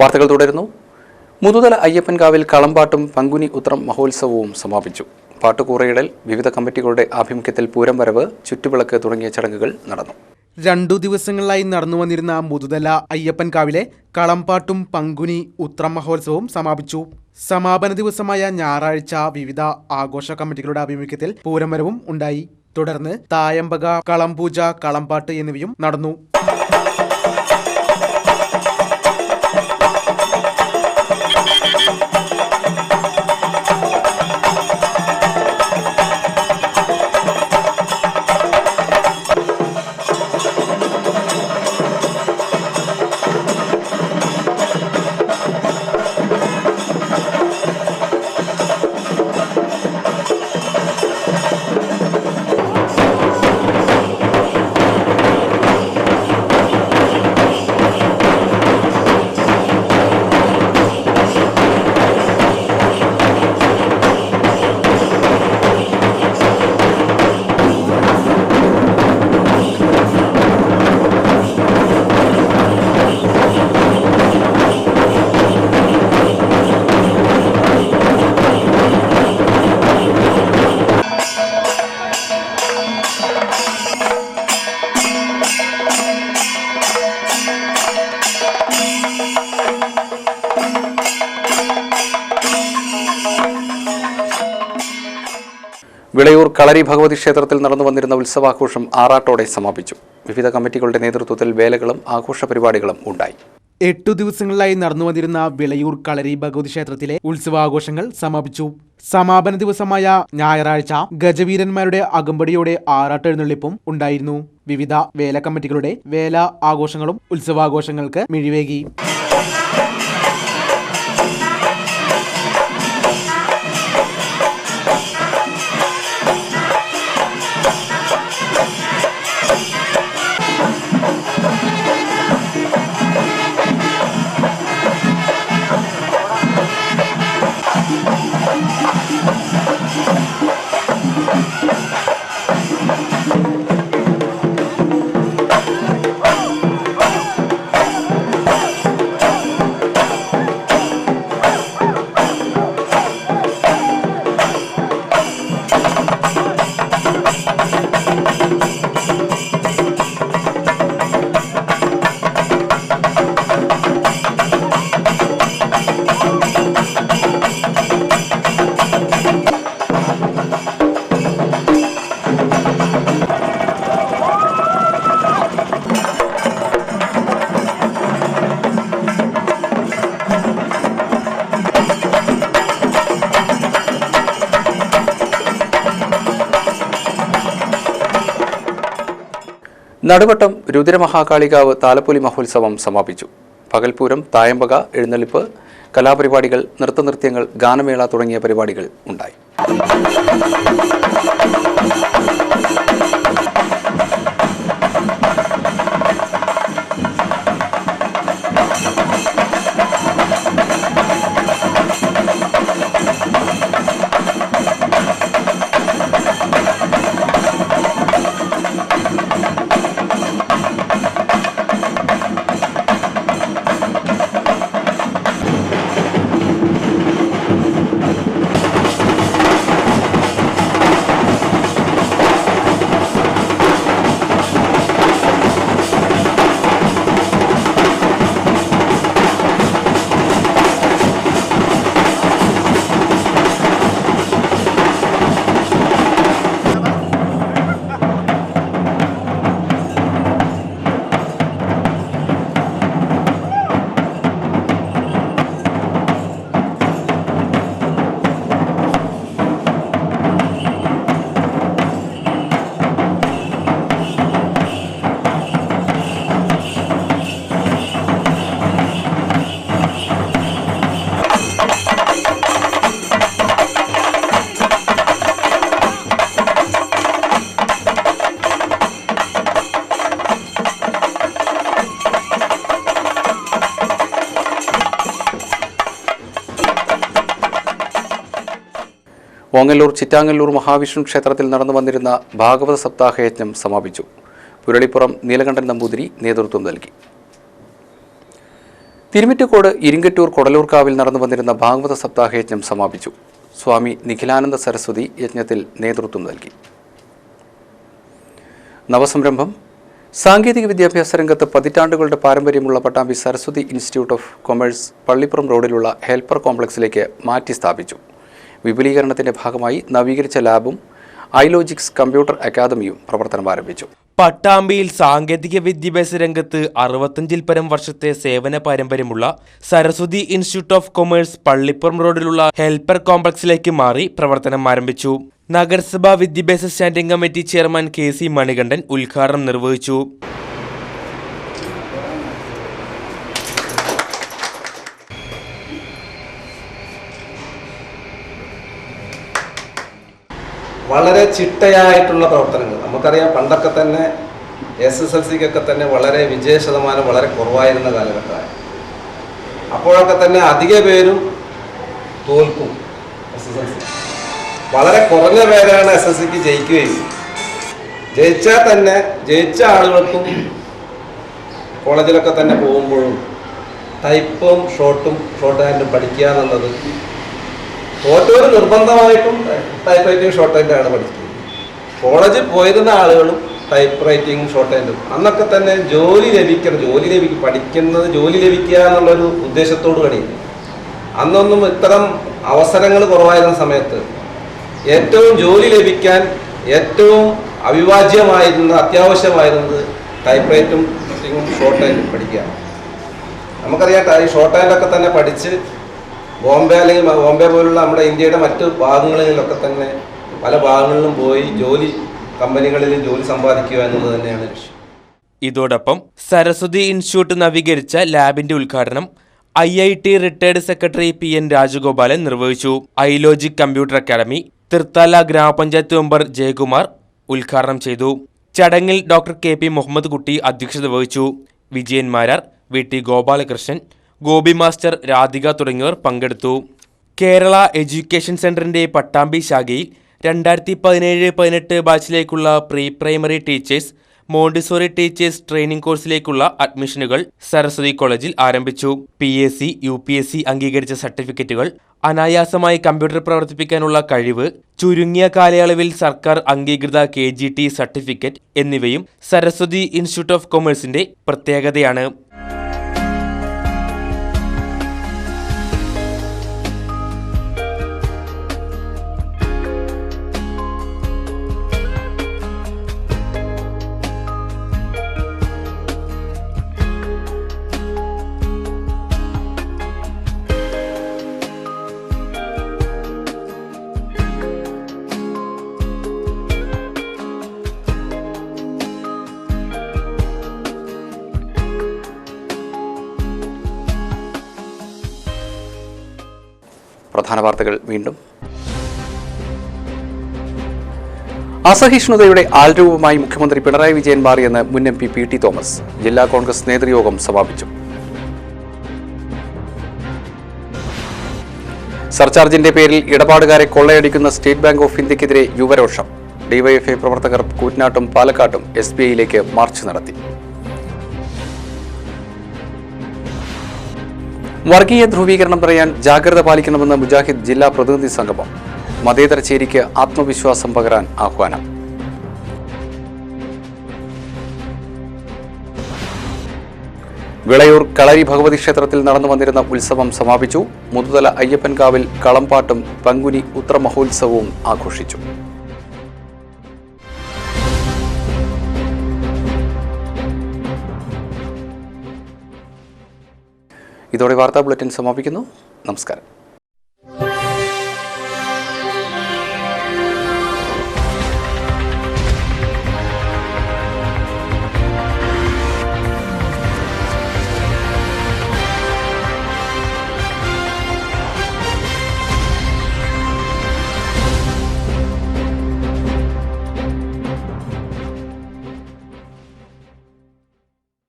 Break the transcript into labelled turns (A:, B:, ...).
A: വാർത്തകൾ തുടരുന്നു. മുതുതല അയ്യപ്പൻകാവിൽ കളംപാട്ടും പങ്കുനി ഉത്രം മഹോത്സവവും സമാപിച്ചു. പാട്ടുകൂറയിടൽ, വിവിധ കമ്മിറ്റികളുടെ ആഭിമുഖ്യത്തിൽ പൂരം വരവ്, ചുറ്റുവിളക്ക് തുടങ്ങിയ ചടങ്ങുകൾ നടന്നു.
B: 2 ദിവസങ്ങളിലായി നടന്നുവന്നിരുന്ന മുതുതല അയ്യപ്പൻകാവിലെ കളംപാട്ടും പങ്കുനി ഉത്രം മഹോത്സവവും സമാപിച്ചു. സമാപന ദിവസമായ ഞായറാഴ്ച വിവിധ ആഘോഷ കമ്മിറ്റികളുടെ ആഭിമുഖ്യത്തിൽ പൂരം വരവും ഉണ്ടായി. തുടർന്ന് തായമ്പക, കളംപൂജ, കളംപാട്ട് എന്നിവയും നടന്നു.
A: വിളയൂർ കളരി ഭഗവതി ക്ഷേത്രത്തിൽ നടന്നു വന്നിരുന്ന ഉത്സവാഘോഷം ആറാട്ടോടെ സമാപിച്ചു. വിവിധ കമ്മിറ്റികളുടെ നേതൃത്വത്തിൽ വേലകളും ആഘോഷ പരിപാടികളും ഉണ്ടായി.
B: 8 ദിവസങ്ങളിലായി നടന്നുവന്നിരുന്ന വിളയൂർ കളരി ഭഗവതി ക്ഷേത്രത്തിലെ ഉത്സവാഘോഷങ്ങൾ സമാപിച്ചു. സമാപന ദിവസമായ ഞായറാഴ്ച ഗജവീരന്മാരുടെ അകമ്പടിയോടെ ആറാട്ടെഴുന്നള്ളിപ്പും ഉണ്ടായിരുന്നു. വിവിധ വേല കമ്മിറ്റികളുടെ വേല ആഘോഷങ്ങളും ഉത്സവാഘോഷങ്ങൾക്ക് മിഴിവേകി.
A: നടുവട്ടം രുദ്രമഹാകാളികാവ് താലപ്പൊലി മഹോത്സവം സമാപിച്ചു. പകൽപൂരം, തായമ്പക, എഴുന്നള്ളിപ്പ്, കലാപരിപാടികൾ, നൃത്തനൃത്യങ്ങൾ, ഗാനമേള തുടങ്ങിയ പരിപാടികൾ ഉണ്ടായി. ഓങ്ങല്ലൂർ ചിറ്റാങ്ങല്ലൂർ മഹാവിഷ്ണു ക്ഷേത്രത്തിൽ നടന്നു വന്നിരുന്ന ഭാഗവത സപ്താഹയജ്ഞം സമാപിച്ചു. പുരളിപ്പുറം നീലകണ്ഠൻ നമ്പൂതിരി നേതൃത്വം നൽകി. തിരുമിറ്റക്കോട് ഇരിങ്ങറ്റൂർ കൊടലൂർക്കാവിൽ നടന്നു വന്നിരുന്ന ഭാഗവത സപ്താഹയജ്ഞം സമാപിച്ചു. സ്വാമി നിഖിലാനന്ദ സരസ്വതി യജ്ഞത്തിൽ നേതൃത്വം നൽകി. നവസംരംഭം സാങ്കേതിക വിദ്യാഭ്യാസ രംഗത്ത് പതിറ്റാണ്ടുകളുടെ പാരമ്പര്യമുള്ള Pattambi Saraswathi institute of commerce Pallippuram റോഡിലുള്ള ഹെൽപ്പർ കോംപ്ലക്സിലേക്ക് മാറ്റി സ്ഥാപിച്ചു. വിപുലീകരണത്തിന്റെ ഭാഗമായി നവീകരിച്ച ലാബും ഐലോജിക്സ് കമ്പ്യൂട്ടർ അക്കാദമിയും പ്രവർത്തനം ആരംഭിച്ചു.
C: പട്ടാമ്പിയിൽ സാങ്കേതിക വിദ്യാഭ്യാസ രംഗത്ത് 65-ൽ പരം വർഷത്തെ സേവന പാരമ്പര്യമുള്ള Saraswathi institute of commerce Pallippuram റോഡിലുള്ള ഹെൽപ്പർ കോംപ്ലക്സിലേക്ക് മാറി പ്രവർത്തനം ആരംഭിച്ചു. നഗരസഭാ വിദ്യാഭ്യാസ standing committee chairman KC Manikandan ഉദ്ഘാടനം നിർവഹിച്ചു.
D: വളരെ ചിട്ടയായിട്ടുള്ള പ്രവർത്തനങ്ങൾ. നമുക്കറിയാം, പണ്ടൊക്കെ തന്നെ SSLCക്കൊക്കെ തന്നെ വളരെ വിജയശതമാനം വളരെ കുറവായിരുന്ന കാലഘട്ടമാണ്. അപ്പോഴൊക്കെ തന്നെ അധിക പേരും തോൽക്കും. SSLC വളരെ കുറഞ്ഞ പേരാണ് SSLCക്ക് ജയിക്കുകയും ജയിച്ചാൽ തന്നെ ജയിച്ച ആളുകൾക്കും കോളേജിലൊക്കെ തന്നെ പോകുമ്പോഴും ടൈപ്പും ഷോർട്ട് ഹാൻഡും പഠിക്കുക എന്നുള്ളത് തോറ്റൊരു നിർബന്ധമായിട്ടും ടൈപ്പ് റൈറ്റിംഗ് ഷോർട്ട് ഹാൻഡാണ് പഠിക്കുന്നത്. കോളേജിൽ പോയിരുന്ന ആളുകളും ടൈപ്പ് റൈറ്റിംഗ് ഷോർട്ട് ഹാൻഡും അന്നൊക്കെ തന്നെ ജോലി പഠിക്കുന്നത് ജോലി ലഭിക്കുക എന്നുള്ളൊരു ഉദ്ദേശത്തോടു കൂടിയില്ല. അന്നൊന്നും ഇത്തരം അവസരങ്ങൾ കുറവായിരുന്ന സമയത്ത് ഏറ്റവും ജോലി ലഭിക്കാൻ ഏറ്റവും അത്യാവശ്യമായിരുന്നത് ടൈപ്പ് റൈറ്റിംഗും ഷോർട്ട് ഹാൻഡും പഠിക്കുകയാണ്. നമുക്കറിയാം, ഈ ഷോർട്ട് ഹാൻഡൊക്കെ തന്നെ പഠിച്ച് ബോംബെ പോലുള്ള നമ്മുടെ ഇന്ത്യയുടെ മറ്റു ഭാഗങ്ങളിലൊക്കെ തന്നെ പല ഭാഗങ്ങളിലും പോയി കമ്പനികളിൽ ജോലി സമ്പാദിക്കുക എന്നുള്ളത് തന്നെയാണ് ലക്ഷ്യം.
C: ഇതോടൊപ്പം സരസ്വതി ഇൻസ്റ്റിറ്റ്യൂട്ട് നവീകരിച്ച ലാബിന്റെ ഉദ്ഘാടനം IIT retired secretary PN Rajagopalan നിർവഹിച്ചു. ഐലോജിക് കമ്പ്യൂട്ടർ അക്കാദമി തൃത്താല ഗ്രാമപഞ്ചായത്ത് മെമ്പർ ജയകുമാർ ഉദ്ഘാടനം ചെയ്തു. ചടങ്ങിൽ ഡോക്ടർ KP മുഹമ്മദ് കുട്ടി അധ്യക്ഷത വഹിച്ചു. വിജയൻ മാരാർ, VT ഗോപാലകൃഷ്ണൻ, ഗോപി മാസ്റ്റർ, രാധിക തുടങ്ങിയവർ പങ്കെടുത്തു. കേരള എഡ്യൂക്കേഷൻ സെന്ററിന്റെ പട്ടാമ്പി ശാഖയിൽ 2017-18 ബാച്ചിലേക്കുള്ള pre primary teachers, montessori teachers training കോഴ്സിലേക്കുള്ള അഡ്മിഷനുകൾ സരസ്വതി കോളേജിൽ ആരംഭിച്ചു. PSC, UPSC അംഗീകരിച്ച സർട്ടിഫിക്കറ്റുകൾ, അനായാസമായി കമ്പ്യൂട്ടർ പ്രവർത്തിപ്പിക്കാനുള്ള കഴിവ്, ചുരുങ്ങിയ കാലയളവിൽ സർക്കാർ അംഗീകൃത KGT സർട്ടിഫിക്കറ്റ് എന്നിവയും സരസ്വതി ഇൻസ്റ്റിറ്റ്യൂട്ട് ഓഫ് കൊമേഴ്സിന്റെ പ്രത്യേകതയാണ്.
A: പ്രധാന വാർത്തകൾ വീണ്ടും. അസഹിഷ്ണുതയുടെ ആൾരൂപമായി മുഖ്യമന്ത്രി പിണറായി വിജയൻ മാറിയെന്ന് മുൻ MP PT തോമസ്. ജില്ലാ കോൺഗ്രസ് നേതൃയോഗം സമാപിച്ചു. സർചാർജിന്റെ പേരിൽ ഇടപാടുകാരെ കൊള്ളയടിക്കുന്ന സ്റ്റേറ്റ് ബാങ്ക് ഓഫ് ഇന്ത്യക്കെതിരെ യുവരോഷം. DYFI പ്രവർത്തകർ കൂറ്റനാട്ടും പാലക്കാട്ടും SBIയിലേക്ക് മാർച്ച് നടത്തി. വർഗീയ ധ്രുവീകരണം തടയാൻ ജാഗ്രത പാലിക്കണമെന്ന് മുജാഹിദ് ജില്ലാ പ്രതിനിധി സംഗമം. മതേതര ചേരിക്ക് ആത്മവിശ്വാസം പകരാൻ ആഹ്വാനം. വിളയൂർ കളരി ഭഗവതി ക്ഷേത്രത്തിൽ നടന്നു വന്നിരുന്ന ഉത്സവം സമാപിച്ചു. മുതുതല അയ്യപ്പൻകാവിൽ കളംപാട്ടും പങ്കുനി ഉത്രമഹോത്സവവും ആഘോഷിച്ചു. ഇതോടെ വാർത്താ ബുള്ളറ്റിൻ സമാപിക്കുന്നു. നമസ്കാരം.